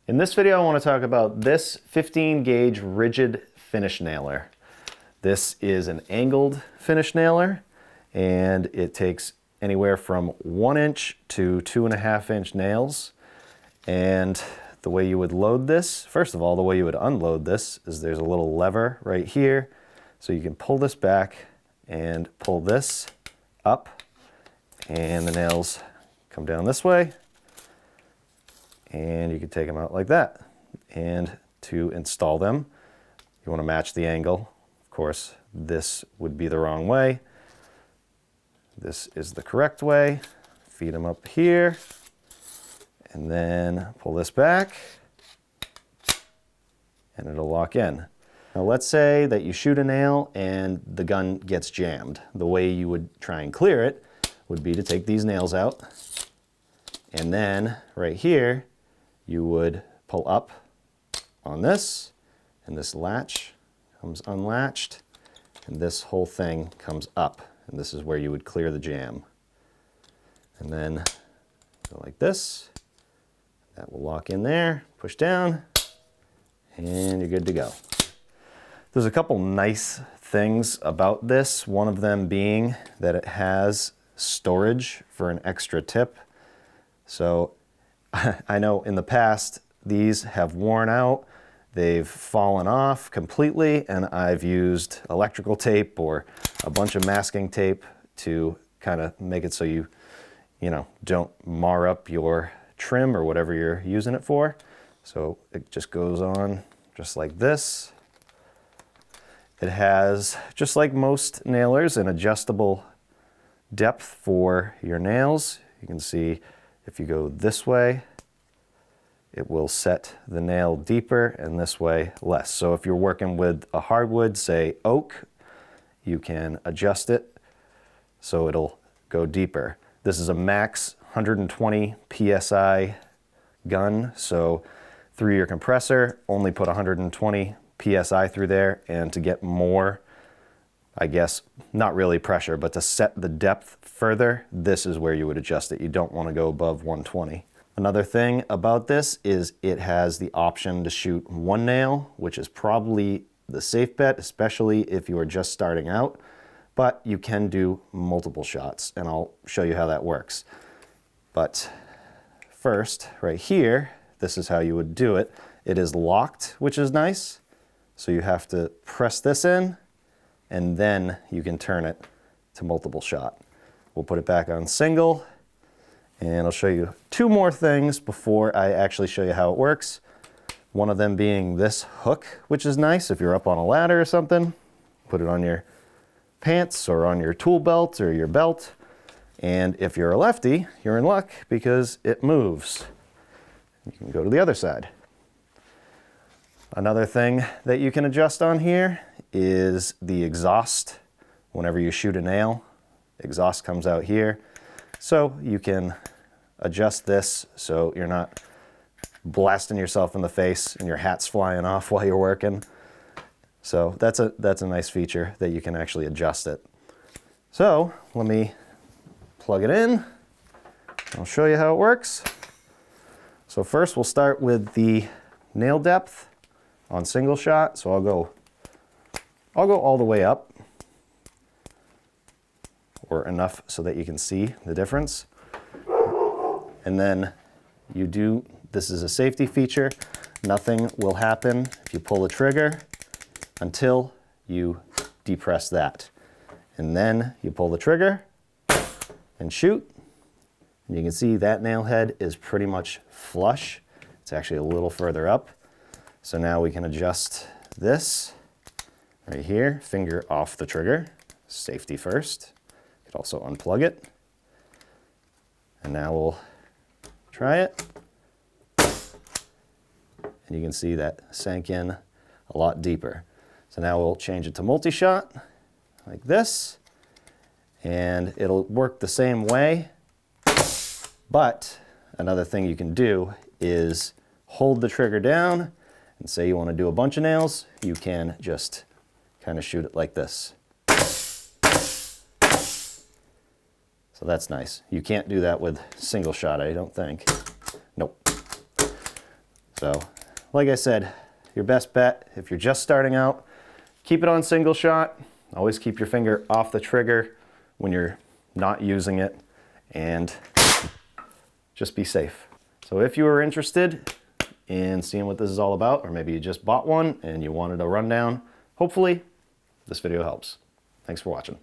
In this video, I want to talk about this 15 gauge Ridgid finish nailer. This is an angled finish nailer, and it takes anywhere from 1 inch to 2.5 inch nails. And the way you would load this, first of all, the way you would unload this is there's a little lever right here. So you can pull this back and pull this up, and the nails come down this way. And you can take them out like that. And to install them, you want to match the angle. Of course, this would be the wrong way. This is the correct way. Feed them up here, and then pull this back, and it'll lock in. Now let's say that you shoot a nail and the gun gets jammed. The way you would try and clear it would be to take these nails out, and then right here, you would pull up on this, and this latch comes unlatched, and this whole thing comes up, and this is where you would clear the jam. And then go like this, that will lock in there, push down, and you're good to go. There's a couple nice things about this, one of them being that it has storage for an extra tip. So I know in the past these have worn out, they've fallen off completely, and I've used electrical tape or a bunch of masking tape to kind of make it so you don't mar up your trim or whatever you're using it for. So it just goes on just like this. It has, just like most nailers, an adjustable depth for your nails. You can see if you go this way, it will set the nail deeper, and this way less. So if you're working with a hardwood, say oak, you can adjust it so it'll go deeper. This is a max 120 PSI gun, so through your compressor, only put 120 PSI through there, and to get more, I guess, not really pressure, but to set the depth further, this is where you would adjust it. You don't want to go above 120. Another thing about this is it has the option to shoot one nail, which is probably the safe bet, especially if you are just starting out, but you can do multiple shots, and I'll show you how that works. But first, right here, this is how you would do it. It is locked, which is nice, so you have to press this in, and then you can turn it to multiple shot. We'll put it back on single, and I'll show you two more things before I actually show you how it works. One of them being this hook, which is nice if you're up on a ladder or something. Put it on your pants or on your tool belt or your belt. And if you're a lefty, you're in luck because it moves. You can go to the other side. Another thing that you can adjust on here is the exhaust. Whenever you shoot a nail, exhaust comes out here. So you can adjust this so you're not blasting yourself in the face and your hat's flying off while you're working. So that's a nice feature that you can actually adjust it. So let me plug it in. I'll show you how it works. So first we'll start with the nail depth on single shot. So I'll go all the way up, or enough so that you can see the difference. And then this is a safety feature. Nothing will happen if you pull the trigger until you depress that. And then you pull the trigger and shoot. And you can see that nail head is pretty much flush. It's actually a little further up. So now we can adjust this right here, finger off the trigger, safety first. You could also unplug it. And now we'll try it. And you can see that sank in a lot deeper. So now we'll change it to multi-shot, like this. And it'll work the same way. But another thing you can do is hold the trigger down, and say you want to do a bunch of nails, you can just kind of shoot it like this. So that's nice. You can't do that with single shot, I don't think. Nope. So, like I said, your best bet, if you're just starting out, keep it on single shot. Always keep your finger off the trigger when you're not using it, and just be safe. So if you were interested in seeing what this is all about, or maybe you just bought one and you wanted a rundown, hopefully this video helps. Thanks for watching.